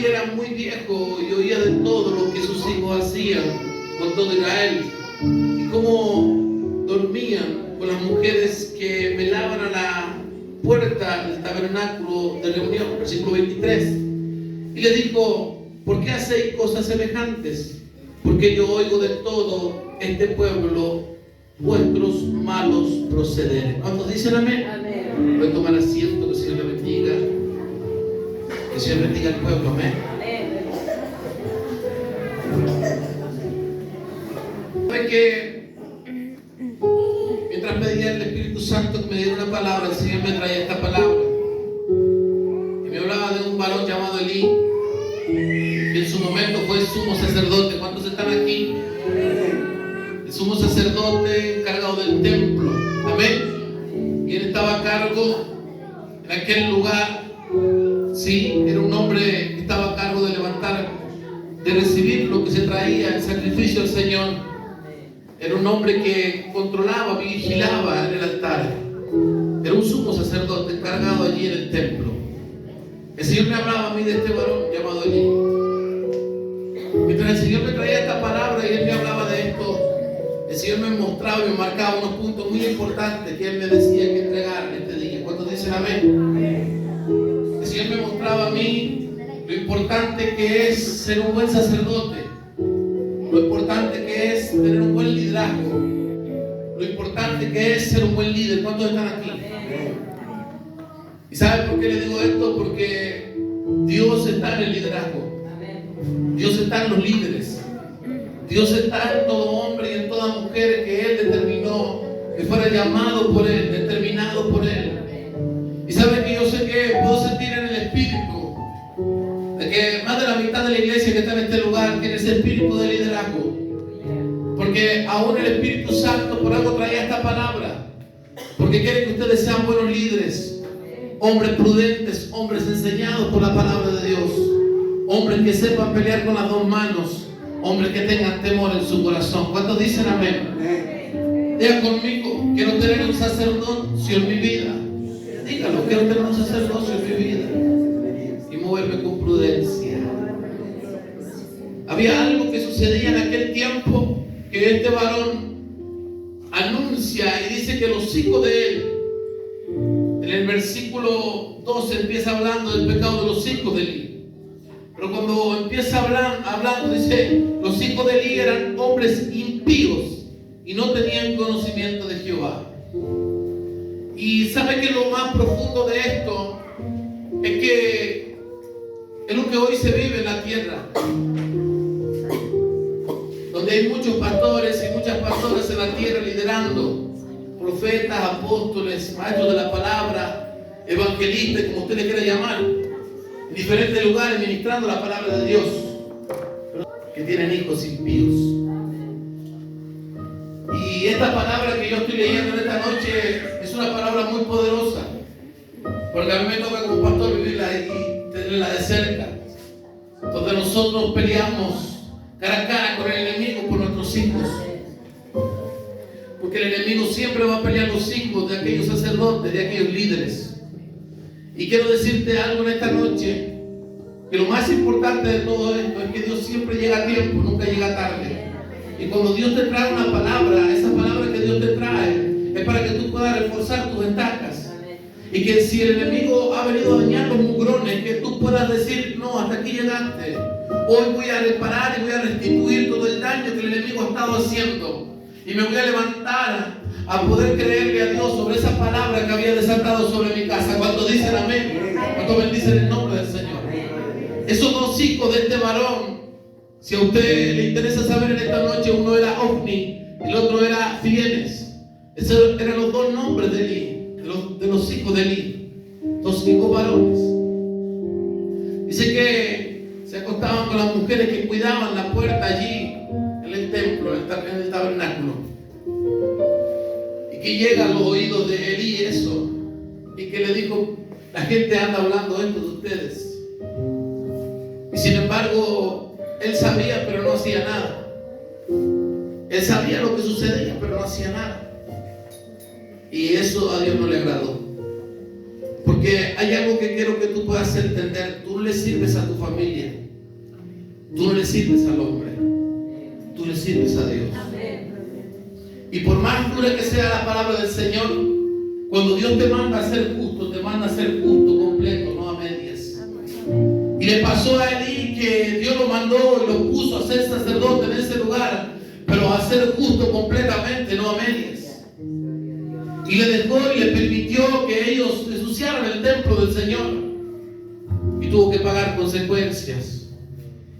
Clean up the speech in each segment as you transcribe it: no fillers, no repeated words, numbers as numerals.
Elí era muy viejo y oía de todo lo que sus hijos hacían con todo Israel y cómo dormían con las mujeres que velaban a la puerta del tabernáculo de reunión, versículo 23. Y le dijo: ¿por qué hacéis cosas semejantes? Porque yo oigo de todo este pueblo vuestros malos procederes. ¿Cuántos dicen amén? Amén. Pueden tomar asiento, que el Señor le bendiga. Que el Señor bendiga al pueblo, amén. ¿Sabe que mientras pedía al Espíritu Santo que me diera una palabra, el Señor me traía esta palabra? Y me hablaba de un varón llamado Elí, que en su momento fue sumo sacerdote. ¿Cuántos están aquí? El sumo sacerdote encargado del templo, amén. Y él estaba a cargo en aquel lugar. Sí, era un hombre que estaba a cargo de levantar, de recibir lo que se traía en sacrificio al Señor. Era un hombre que controlaba, vigilaba en el altar. Era un sumo sacerdote encargado allí en el templo. El Señor me hablaba a mí de este varón llamado Elí. Mientras el Señor me traía esta palabra y Él me hablaba de esto, el Señor me mostraba y me marcaba unos puntos muy importantes que Él me decía que entregar en este día. ¿Cuántos dicen amén? El Señor me mostraba a mí lo importante que es ser un buen sacerdote, lo importante que es tener un buen liderazgo, lo importante que es ser un buen líder. ¿Cuántos están aquí? ¿Y saben por qué le digo esto? Porque Dios está en el liderazgo, Dios está en los líderes, Dios está en todo hombre y en toda mujer que Él determinó que fuera llamado por Él, determinado por Él. Y saben que yo sé que puedo sentir en el espíritu de que más de la mitad de la iglesia que está en este lugar tiene ese espíritu de liderazgo, porque aún el Espíritu Santo por algo traía esta palabra, porque quiere que ustedes sean buenos líderes, hombres prudentes, hombres enseñados por la palabra de Dios, hombres que sepan pelear con las dos manos, hombres que tengan temor en su corazón. ¿Cuántos dicen amén? Digan conmigo: quiero tener un sacerdocio en mi vida. Dígalo: quiero tener un sacerdocio en mi vida y moverme con prudencia. Había algo que sucedía en aquel tiempo que este varón anuncia y dice que los hijos de él, en el versículo 12 empieza hablando del pecado de los hijos de Elí. Pero cuando empieza hablando dice: los hijos de Elí eran hombres impíos y no tenían conocimiento de Jehová. Y sabe que lo más profundo de esto es que es lo que hoy se vive en la tierra, donde hay muchos pastores y muchas pastoras en la tierra liderando, profetas, apóstoles, maestros de la palabra, evangelistas, como usted le quiera llamar, en diferentes lugares ministrando la palabra de Dios, que tienen hijos impíos. Y esta palabra que yo estoy leyendo en esta noche es una palabra muy poderosa, porque a mí me toca como pastor vivirla y tenerla de cerca, donde nosotros peleamos cara a cara con el enemigo por nuestros hijos, porque el enemigo siempre va a pelear los hijos de aquellos sacerdotes, de aquellos líderes. Y quiero decirte algo en esta noche, que lo más importante de todo esto es que Dios siempre llega a tiempo, nunca llega tarde. Y cuando Dios te trae una palabra, esa palabra que Dios te trae es para que tú puedas reforzar tus estacas. Y que si el enemigo ha venido a dañar los mugrones, que tú puedas decir: no, hasta aquí llegaste. Hoy voy a reparar y voy a restituir todo el daño que el enemigo ha estado haciendo. Y me voy a levantar a poder creerle a Dios sobre esa palabra que había desatado sobre mi casa. ¿Cuántos dicen amén? ¿Cuántos bendicen el nombre del Señor? Esos dos hijos de este varón, si a usted le interesa saber en esta noche, uno era Ofni y el otro era Fienes. Esos eran los dos nombres de Elí, de los hijos de Elí, dos hijos varones. Dice que se acostaban con las mujeres que cuidaban la puerta allí en el templo, en el tabernáculo, y que llega a los oídos de Elí eso, y que le dijo: la gente anda hablando esto de ustedes. Y sin embargo él sabía, pero no hacía nada. Él sabía lo que sucedía, pero no hacía nada. Y eso a Dios no le agradó, porque hay algo que quiero que tú puedas entender. Tú tú le sirves a tu familia. Tú no le sirves al hombre. Tú le sirves a Dios. Y por más dura que sea la palabra del Señor, cuando Dios te manda a ser justo, te manda a ser justo completo, no a medias. Y le pasó a Elí que Dios lo mandó y lo puso a ser sacerdote en ese lugar, pero a ser justo completamente, no a medias. Y le dejó y le permitió que ellos ensuciaran el templo del Señor. Y tuvo que pagar consecuencias.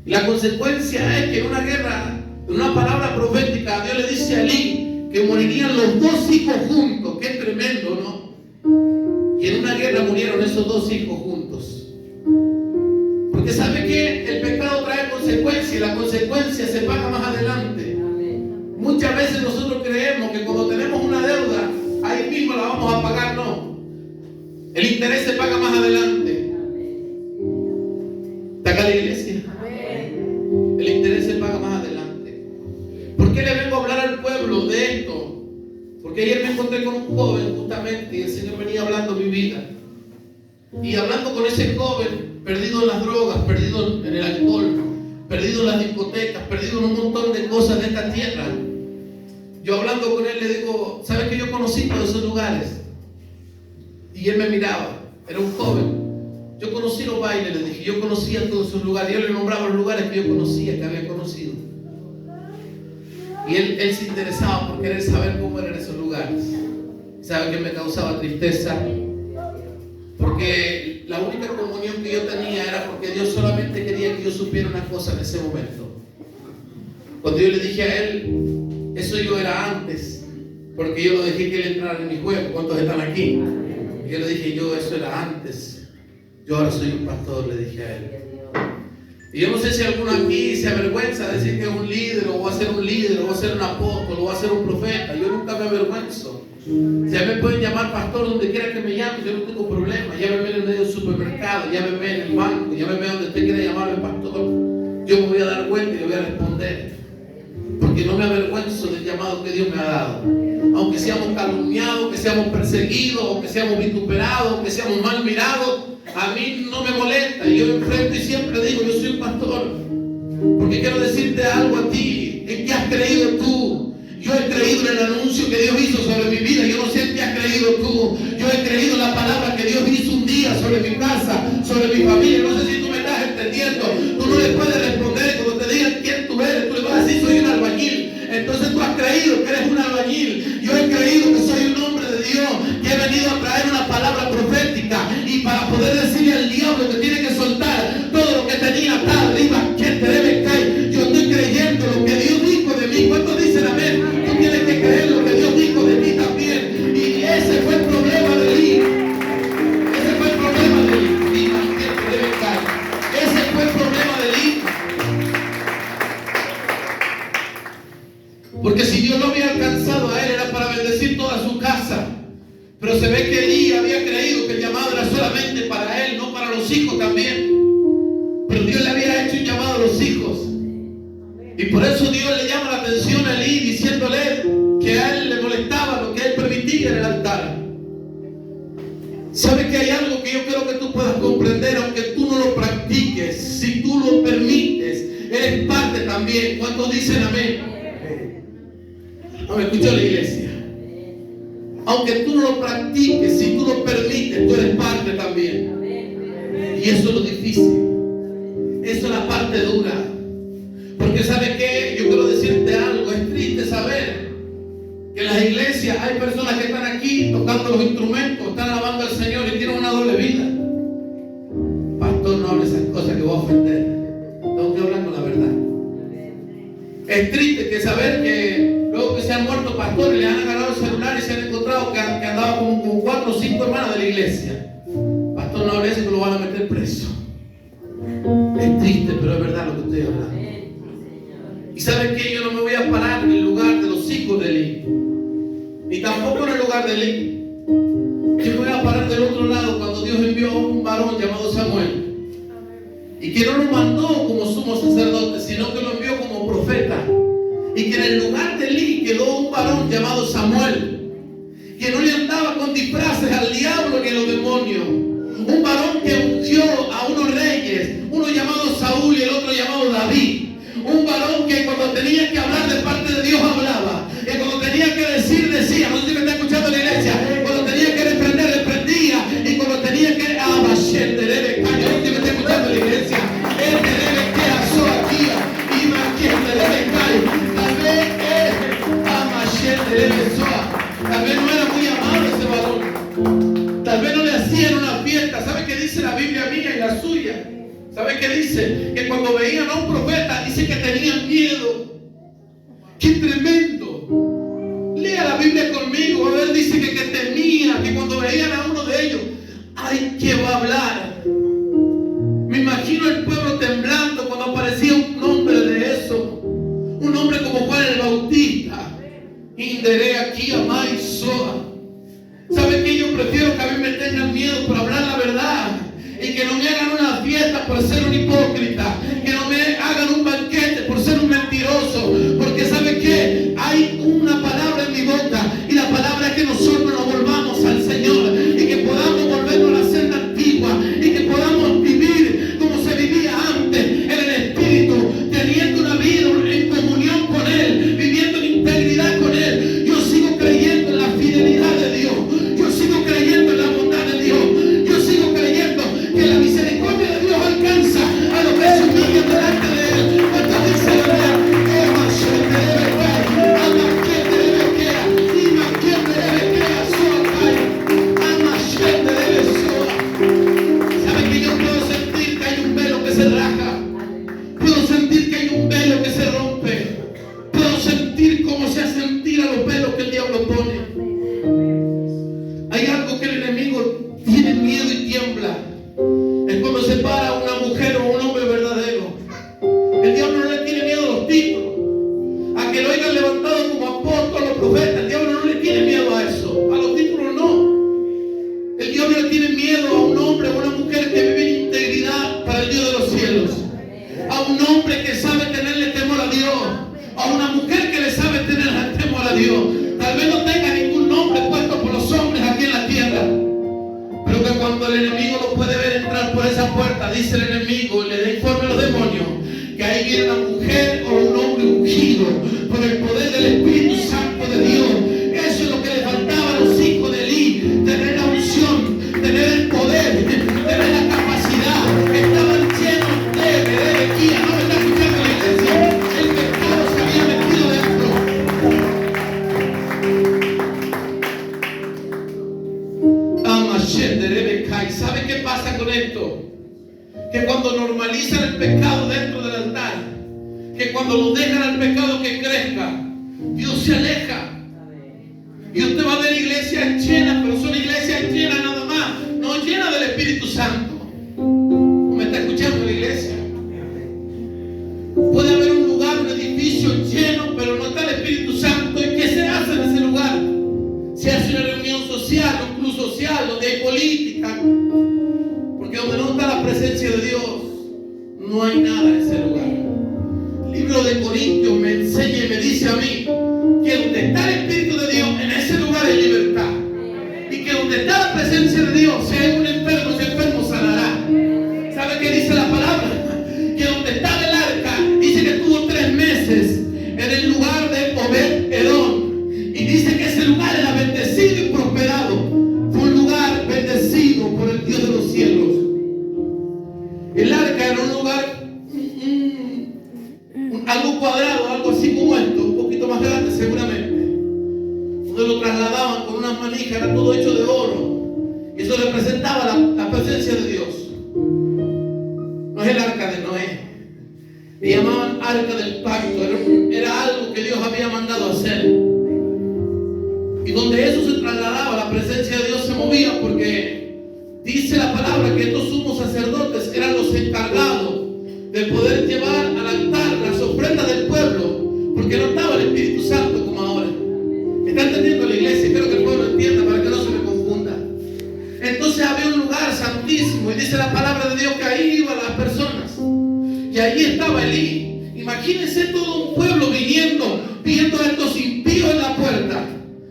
Y la consecuencia es que en una guerra, en una palabra profética, Dios le dice a Elí que morirían los dos hijos juntos. Qué tremendo, ¿no? Y en una guerra murieron esos dos hijos juntos. Porque ¿sabe qué? El pecado trae consecuencias y la consecuencia se paga más adelante. Muchas veces nosotros creemos que cuando tenemos una deuda, ahí mismo la vamos a pagar. No. El interés se paga más adelante. ¿Está acá la iglesia? El interés se paga más adelante. ¿Por qué le vengo a hablar al pueblo de esto? Porque ayer me encontré con un joven justamente y el Señor venía hablando mi vida. Y hablando con ese joven, perdido en las drogas, perdido en el alcohol, perdido en las discotecas, perdido en un montón de cosas de esta tierra. Yo hablando con él le digo, ¿sabes que yo conocí todos esos lugares? Y él me miraba, era un joven. Yo conocí los bailes, le dije, yo conocía todos esos lugares. Yo le nombraba los lugares que yo conocía, que había conocido. Y él se interesaba por querer saber cómo eran esos lugares. ¿Sabe qué me causaba tristeza? Porque la única comunión que yo tenía era porque Dios solamente quería que yo supiera una cosa en ese momento. Cuando yo le dije a él, eso yo era antes, porque yo lo dejé que él entrara en mi juego. ¿Cuántos están aquí? Y yo le dije, eso era antes. Yo ahora soy un pastor, le dije a él. Y yo no sé si alguno aquí se avergüenza de decir que es un líder, o va a ser un líder, o va a ser un apóstol, o va a ser un profeta. Yo nunca me avergüenzo. Ya me pueden llamar pastor donde quiera que me llamen, yo no tengo problema. Llámeme en medio del supermercado, llámeme en el banco, llámeme donde usted quiera llamarme pastor. Yo me voy a dar cuenta y le voy a responder. Porque no me avergüenzo del llamado que Dios me ha dado. Aunque seamos calumniados, que seamos perseguidos, o que seamos vituperados, o que seamos mal mirados, a mí no me molesta. Y yo enfrento y siempre digo, yo soy un pastor. Porque quiero decirte algo a ti. ¿En qué has creído tú? Yo he creído en el anuncio que Dios hizo sobre mi vida. Yo no sé en qué has creído tú. Yo he creído en la palabra que Dios hizo un día sobre mi casa, sobre mi familia. No sé si tú me estás entendiendo. Tú no le puedes responder cuando te digan quién tú eres. Tú le vas a decir, soy un albañil. Entonces tú has creído que eres un albañil. Yo he creído que soy un hombre de Dios, que he venido a traer una palabra profética. Y para poder decirle al diablo que tiene que soltar todo lo que tenía atado arriba, que te debe caer. Yo estoy creyendo lo que Dios dijo de mí. ¿Cuántos dicen amén? Tú tienes que creer lo que Dios dijo de mí también. Y ese fue el problema de Elí. Ese fue el problema de Elí. Ese fue el problema de Elí. Porque si Dios lo había alcanzado a él, era para bendecir toda su casa. Pero se ve que Elí había creído que el llamado era solamente para él, no para los hijos también. Pero Dios le había hecho un llamado a los hijos. Y por eso Dios le llama la atención a Elí, diciéndole que a él le molestaba lo que él permitía en el altar. ¿Sabe que hay algo que yo quiero que tú puedas comprender, aunque tú no lo practiques? Si tú lo permites, eres parte también. ¿Cuántos dicen amén? No me escuchó la iglesia. Aunque tú no lo practiques, si tú lo permites, tú eres parte también. Y eso es lo difícil. Eso es la parte dura. Porque ¿sabe qué? Yo quiero decirte algo. Es triste saber que en las iglesias hay personas que están aquí tocando los instrumentos, están alabando al Señor y tienen una doble vida. Pastor, no hable esas cosas que voy a ofender. Tengo que hablar con la verdad. Es triste que saber que luego que se han muerto pastores, le han agarrado el celular y se han encontrado que andaba con 4 o 5 hermanas de la iglesia. Pastor, no hable eso que lo van a meter preso. Es triste, pero es verdad lo que estoy hablando. Y ¿saben qué? Yo no me voy a parar en el lugar de los hijos de Elí, ni tampoco en el lugar de Elí. Yo me voy a parar del otro lado cuando Dios envió a un varón llamado Samuel, y que no lo mandó como sumo sacerdote, sino que lo envió como profeta. Y que en el lugar de Elí quedó un varón llamado Samuel, que no le andaba con disfraces al diablo ni a los demonios. Un varón que ungió a unos reyes, que cuando tenía que hablar de parte de Dios hablaba. Y cuando tenía que decir, decía. No sé si me está escuchando la iglesia. Cuando tenía que reprender, reprendía. Y cuando tenía que abachete, debe caer. No sé si me está escuchando la iglesia. Este debe que asó aquí. Y machete, debe caer. Tal vez amachete, debe soa. Tal vez no era muy amado ese varón. Tal vez no le hacían una fiesta. ¿Sabe qué dice la Biblia mía y la suya? ¿Sabe qué dice? Que cuando veían a un profeta, dice que tenían miedo. ¡Qué tremendo! Lea la Biblia conmigo. A ver, dice que temía, que cuando veían a uno de ellos, ¡ay, qué va a hablar! Me imagino el pueblo temblando cuando aparecía un hombre de eso. Un hombre como Juan el Bautista. Inderé aquí a Maisoa. ¿Sabe qué? Yo prefiero que a mí me tengan miedo por hablar la verdad. Y que no me hagan una fiesta por ser un hipócrita. Que no me hagan un banquete por ser un mentiroso. Porque ¿sabe qué? Hay una palabra en mi boca. Y la palabra es que nosotros nos volvamos al Señor. Y que podamos volvernos a la senda antigua. Y que podamos vivir como se vivía antes. En el Espíritu. Teniendo una vida en comunión con Él. Viviendo en integridad con Él. Yo sigo creyendo en la fidelidad de Dios. Yo sigo creyendo en la bondad de Dios. Yo sigo creyendo que la misericordia de Dios alcanza a los que se humillan delante de Él. Cuando dice la verdad, ¿sabe que yo puedo sentir que hay un velo que se raja? Puedo sentir que hay un velo que se rompe. Puedo sentir cómo se hace sentir a los velos que el diablo pone. Hay algo que el enemigo tiene miedo y tiembla. Es cuando se para una mujer o un hombre verdadero. El diablo no le tiene miedo a los títulos. A que lo hayan levantado como apóstol o profeta. El diablo no le tiene miedo a eso. A los títulos no. El diablo le tiene miedo a un hombre o una mujer que vive en integridad para el Dios de los cielos. A un hombre que sabe tenerle temor a Dios. A una mujer que le sabe tener temor a Dios. Tal vez no tenga ningún nombre puesto por los hombres aquí en la tierra. Pero que cuando el enemigo lo puede ver entrar por esa puerta, dice el enemigo y le da informe a los demonios, que ahí viene una mujer o un hombre ungido por el poder del Espíritu Santo de Dios. Eso es lo que le faltaba a los hijos de Elí, tener la unción, tener el poder, tener la capacidad. Estaban llenos de energía. No me está escuchando la iglesia. El pecado se había metido dentro. ¿Sabe qué pasa con esto? Que cuando normalizan el pecado dentro del altar, que cuando lo dejan al pecado que crezca, Dios se aleja. Y usted va a ver iglesias llenas, pero son iglesias llenas nada más, no llenas del Espíritu Santo. ¿No me está escuchando la iglesia? Puede haber un lugar, un edificio lleno, pero no está el Espíritu Santo. ¿Y qué se hace en ese lugar? Se hace una reunión social, un club social, donde hay política. Porque donde no está la presencia de Dios, no hay nada en ese lugar. El libro de Corintios me enseña y me dice a mí que donde está el Espíritu de Dios, en ese lugar hay libertad. Y que donde está la presencia de Dios, si hay un enfermo, ese enfermo sanará. ¿Sabe qué dice la palabra? Que donde estaba el arca, dice que estuvo 3 meses en el lugar de Obed-Edom. Y dice que ese lugar era bendecido y prosperado. Fue un lugar bendecido por el Dios de los cielos. El arca era un lugar, algo cuadrado, algo así como esto, un poquito más grande seguramente. Donde lo trasladaban con unas manijas, era todo hecho de oro. Y eso representaba la presencia de Dios. No es el arca de Noé. Le llamaban arca del pacto. Era algo que Dios había mandado hacer. Y donde eso se trasladaba, la presencia de Dios se movía, porque dice la palabra que estos sumos sacerdotes eran los encargados de poder llevar al altar las ofrendas del pueblo, porque no estaba el Espíritu Santo como ahora. ¿Está entendiendo la iglesia? Espero que el pueblo entienda para que no se me confunda. Entonces había un lugar santísimo y dice la palabra de Dios que ahí iban las personas. Y allí estaba Elí. Imagínense todo un pueblo viniendo, viendo a estos impíos en la puerta.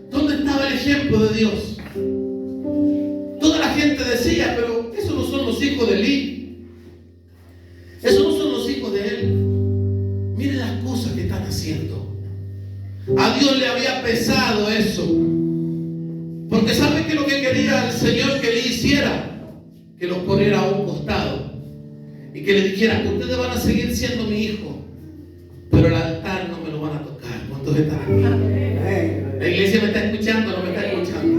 ¿Dónde estaba el ejemplo de Dios? Toda la gente decía, pero esos no son los hijos de Elí. Esos no son los hijos de él. Miren las cosas que A Dios le había pesado eso. Porque ¿sabe qué es lo que quería el Señor que le hiciera? Que los corriera a un costado y que le dijera: ustedes van a seguir siendo mi hijo, pero el altar no me lo van a tocar. ¿Cuántos están aquí? La iglesia me está escuchando, no me está escuchando.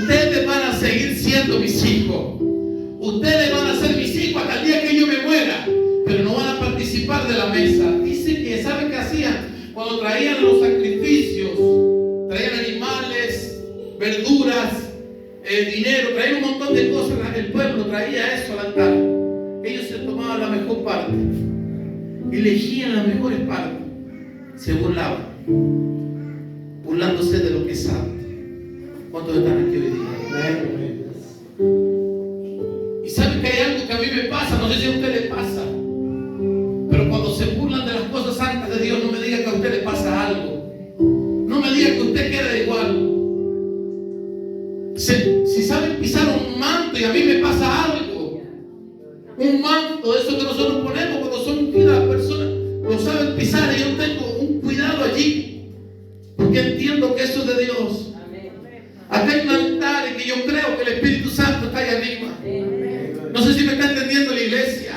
Ustedes van a seguir siendo mis hijos. Ustedes van a ser mis hijos hasta el día que yo me muera, pero no van a participar de la mesa. Dice que, ¿saben qué hacían? Cuando traían los sacrificios, traían animales, verduras, dinero, traían un montón de cosas. El pueblo traía eso al altar. Ellos se tomaban la mejor parte, elegían las mejores partes, se burlaban, burlándose de lo que es santo. ¿Cuántos están aquí hoy día? Y saben que hay algo que a mí me pasa, no sé si a usted le pasa, pero cuando se burlan de las cosas santas de Dios, no me diga que a usted le pasa algo. No me diga que usted queda igual. Si saben pisar un manto, y a mí me pasa algo, un manto, eso que nosotros ponemos cuando son ungidas las personas, lo saben pisar, y yo tengo un cuidado allí, porque entiendo que eso es de Dios. Acá hay un altar en que yo creo que el Espíritu Santo está ahí arriba. No sé si me está entendiendo la iglesia.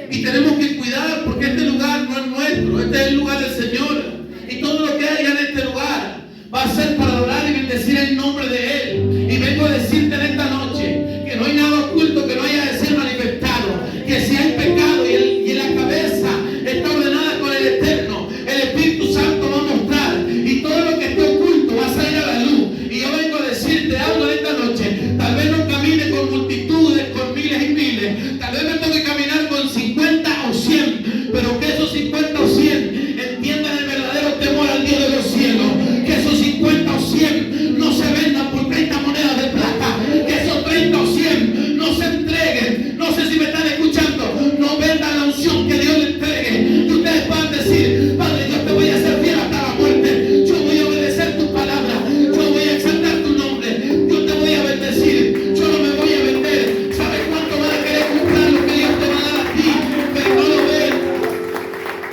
Y tenemos que cuidar, porque este lugar no es nuestro, este es el lugar del Señor. Y todo lo que haya en este lugar va a ser para adorar y bendecir el nombre de Él. Y vengo a decirte en esta noche que no hay nada oculto que no haya de ser manifestado. Que si hay pecado y la cabeza está ordenada con el Eterno, el Espíritu Santo va a mostrar. Y todo lo que esté oculto va a salir a la luz. Y yo vengo a decirte algo en esta noche. Tal vez no camine con multitudes, con miles y miles. Tal vez me toque caminar con 50 o 100. Pero que esos 50 o 100 entiendan el verdadero temor al Dios de los cielos. Que esos 50 o 100 no se vendan por 30 monedas de plata. Que esos 30 o 100 no se entreguen. No sé si me están escuchando. No vendan la unción que Dios le entregue. Y ustedes van a decir: Padre, yo te voy a ser fiel hasta la muerte. Yo voy a obedecer tu palabra. Yo voy a exaltar tu nombre. Yo te voy a bendecir. Yo no me voy a vender. ¿Sabes cuánto van a querer comprar lo que Dios te va a dar a ti? Pero no lo vendas.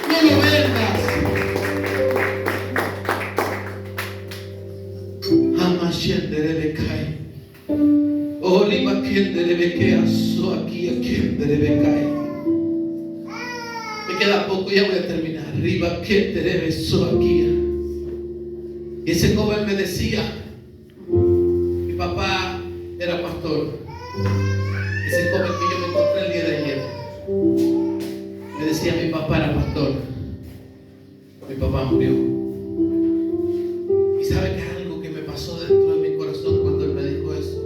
No lo vendas. Amashenderebekai. Oliva kenderebekea so aquí a kenderebekai. Me queda poco, ya voy a terminar. Riba kenderebe so aquí. Y ese joven me decía: mi papá era pastor. Ese joven que yo me encontré el día de ayer me decía: mi papá era pastor. Mi papá murió. Y sabe que algo que me pasó dentro de mi corazón cuando él me dijo eso,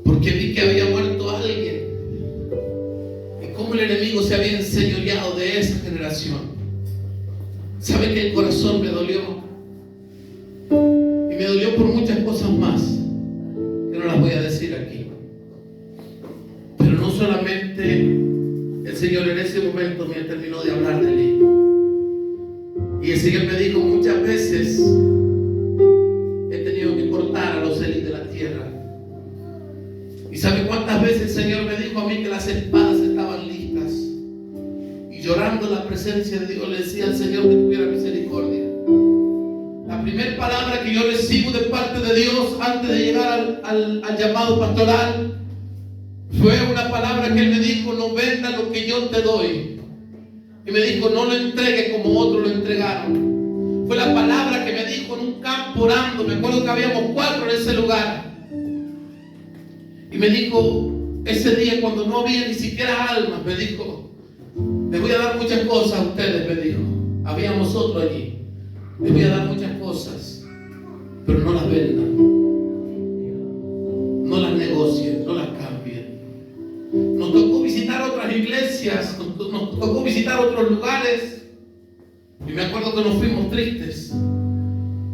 porque vi que había muerto alguien y cómo el enemigo se había enseñoreado de esa generación. Sabe que el corazón me dolió, y me dolió por muchas cosas más que no las voy a decir aquí. Pero no solamente el Señor en ese momento me terminó de hablar de él, y el Señor me dijo: muchas veces he tenido que cortar a los élites de la tierra. ¿Y sabe cuántas veces el Señor me dijo a mí que las espadas estaban listas? Y llorando en la presencia de Dios le decía al Señor que tuviera misericordia. La primera palabra que yo recibo de parte de Dios antes de llegar al llamado pastoral fue una palabra que Él me dijo: no venda lo que yo te doy. Y me dijo: no lo entregues como otros lo entregaron. Fue la palabra que me dijo en un campo orando. Me acuerdo que habíamos 4 en ese lugar. Y me dijo ese día, cuando no había ni siquiera almas, me dijo: les voy a dar muchas cosas a ustedes, me dijo. Habíamos otro allí. Les voy a dar muchas cosas, pero no las vendan, no las negocien, no las cambien. Nos tocó visitar otras iglesias, nos tocó visitar otros lugares, y me acuerdo que nos fuimos tristes,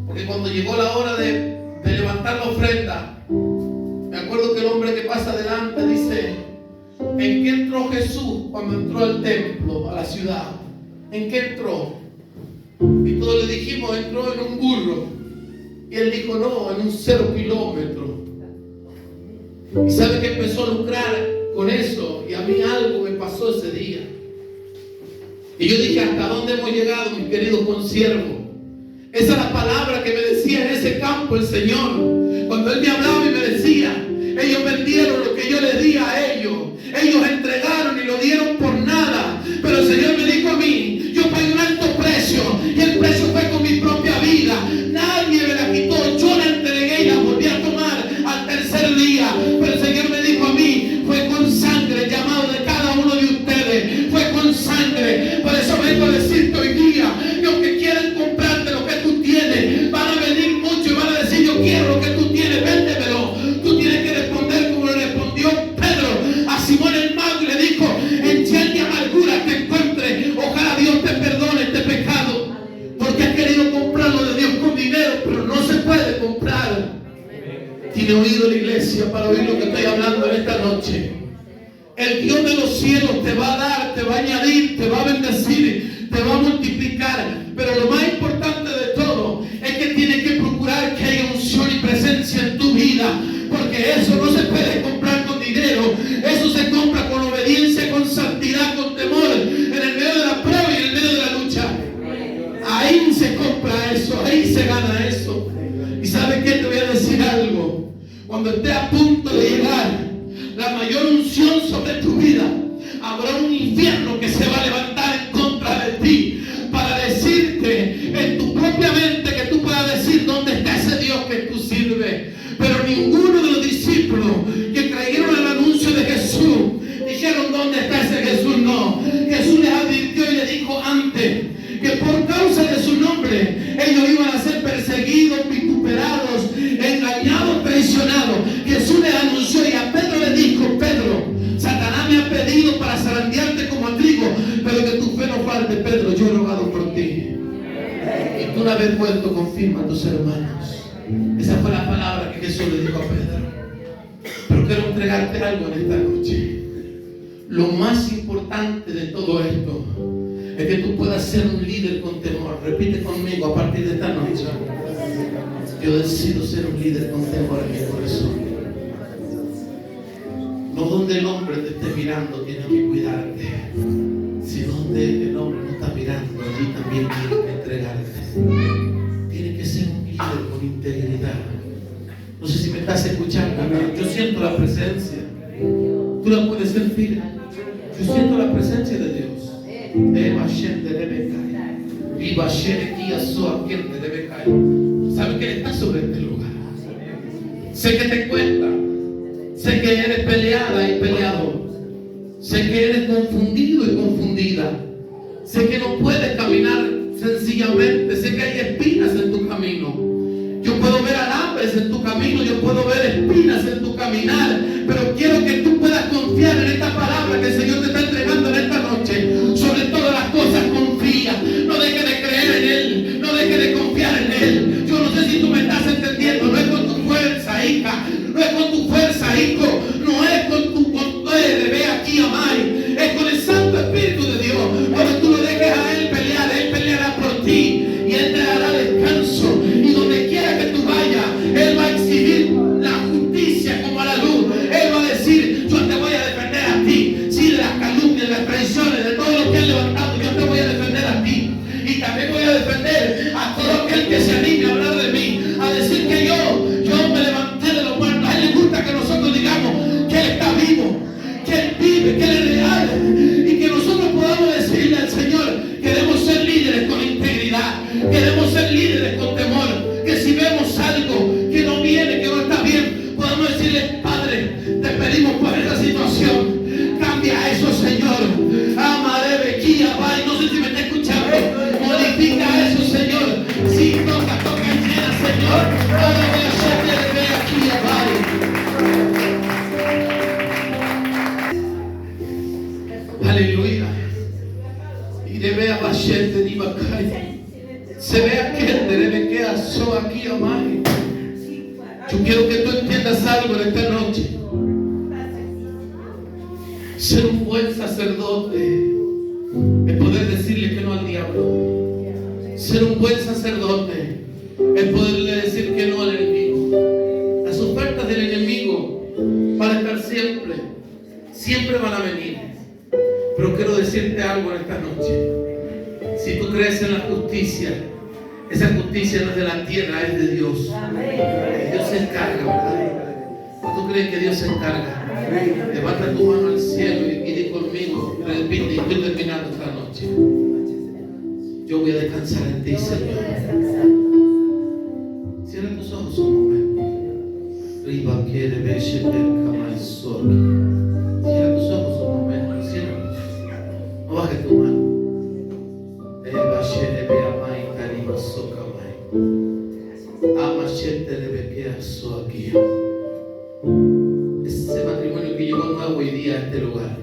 porque cuando llegó la hora de levantar la ofrenda, me acuerdo que el hombre que pasa adelante dice: ¿en qué entró Jesús cuando entró al templo, a la ciudad? ¿En qué entró? Y todos le dijimos: entró en un burro. Y él dijo: no, en un 0 kilómetro. Y sabe que empezó a lucrar con eso, y a mí algo me pasó ese día. Y yo dije, ¿hasta dónde hemos llegado, mi querido consiervo? Esa es la palabra que me decía en ese campo el Señor. Cuando Él me hablaba y me decía, ellos vendieron lo que yo les di a ellos. Ellos entregaron y lo dieron por nada. Pero el Señor me dijo a mí, yo pagué un alto precio. Y el precio fue con mi propia vida. Nadie me la quitó. Yo la entregué y la volví a tomar al tercer día. Pero el Señor me dijo a mí, fue con sangre, el llamado de cada uno de ustedes. Fue con sangre. Por eso vengo a decirte hoy día, que aunque quieran comprarte lo que tú tienes, van a venir muchos y van a decir, yo quiero lo que tú tienes, véndemelo. Tú tienes que responder como le respondió Pedro a Simón el mago y le dijo, en llena de amargura te encuentres, ojalá Dios te perdone este pecado, porque has querido comprar lo de Dios con dinero, pero no se puede comprar. Tiene oído la iglesia para oír lo que estoy hablando en esta noche. El Dios de los cielos te va a dar, te va a añadir, te va a bendecir, te va a multiplicar, pero lo más importante de todo es que tienes que procurar que haya unción y presencia en tu vida, porque eso no se puede comprar con dinero. Eso se compra con obediencia, con santidad, con temor, en el medio de la prueba y en el medio de la lucha. Ahí se compra eso, ahí se gana eso. Y ¿sabes qué? Te voy a decir algo. Cuando esté a punto de llegar la mayor unción sobre tu vida, habrá un infierno que se va a levantar en contra de ti para decirte en tu propia mente, que tú puedas decir dónde está ese Dios que tú sirves. Pero ninguno de los discípulos que creyeron el anuncio de Jesús dijeron dónde está ese Jesús. No, Jesús les advirtió y les dijo antes que por causa de su nombre ellos iban a ser perseguidos, vituperados, engañados, traicionados. Jesús les anunció y a Pedro le dijo, Pedro, Satanás me ha pedido para zarandearte como a trigo, pero que tu fe no falte. Pedro, yo he rogado por ti, y tú una vez vuelto confirma a tus hermanos. Esa fue la palabra que Jesús le dijo a Pedro. Pero quiero entregarte algo en esta noche. Lo más importante de todo esto es que tú puedas ser un líder con temor. Repite conmigo a partir de esta noche. Yo decido ser un líder con temor en mi corazón. No donde el hombre te esté mirando tienes que cuidarte, sino donde el hombre no está mirando, allí también tienes que entregarte. Tienes que ser un líder con integridad. No sé si me estás escuchando, pero yo siento la presencia. Tú la puedes sentir. Yo siento la presencia de Dios. ¿Sabe que Él está sobre este lugar? Sé que te cuesta. Sé que eres peleada y peleador. Sé que eres confundido y confundida. Sé que no puedes caminar sencillamente. Sé que hay espinas en tu camino. Yo puedo ver alambres en tu camino. Yo puedo ver espinas en tu caminar. Pero quiero que tú puedas confiar en esta palabra que el Señor te está entregando en esta noche. Sobre todas las cosas confía. No dejes de creer en Él. No dejes de confiar en Él. Yo no sé si tú me estás entendiendo. No es con tu fuerza, hija. No es con tu fuerza, hijo. No es con tu poder. Ve aquí, Amai. Es con el Santo Espíritu de Dios. Cuando tú lo dejes a Él pelear, Él peleará por ti. Y Él te dará descanso. Y donde quiera que tú vayas, Él va a exhibir la justicia como a la luz. Él va a decir, yo te voy a defender a ti. Sí, de las calumnias, de las traiciones, de todo lo que han levantado, yo te voy a defender a ti. Y también voy a defender a todo aquel que se anime a hablar de mí, a decir que yo me levanté de los muertos. A Él le gusta que nosotros digamos que Él está vivo, que Él vive, que Él es real, y que nosotros podamos decirle al Señor, queremos ser líderes con integridad, queremos ser líderes con temor, que si vemos algo que no viene, que no está bien, podamos decirle, Padre, te pedimos por esta situación, cambia eso, Señor. Amaré, Bequía, Bay, no sé si me está escuchando, modifica eso, Señor. Si toca en llena, Señor. Ahora voy a hacerte de ver aquí, Bay. Aleluya. Y debe a Bachete de Ibacay. Se ve aquel de debe que asó aquí, Amai. Yo quiero que tú entiendas algo en esta noche. Ser un buen sacerdote es poder decirle que no al diablo. Ser un buen sacerdote es poderle decir que no al enemigo. Las ofertas del enemigo van a estar siempre van a venir. Pero quiero decirte algo en esta noche. Si tú crees en la justicia, esa justicia no es de la tierra, es de Dios. Dios se encarga, ¿verdad? ¿Tú crees que Dios se encarga? Levanta tu mano al cielo y di conmigo. Repite, y estoy terminando esta noche. Yo voy a descansar en ti, Señor. Cierra tus ojos un momento. Cierra tus ojos un momento. Cierra. No bajes tu mano. Ese matrimonio que llegó nuevo hoy día a este lugar.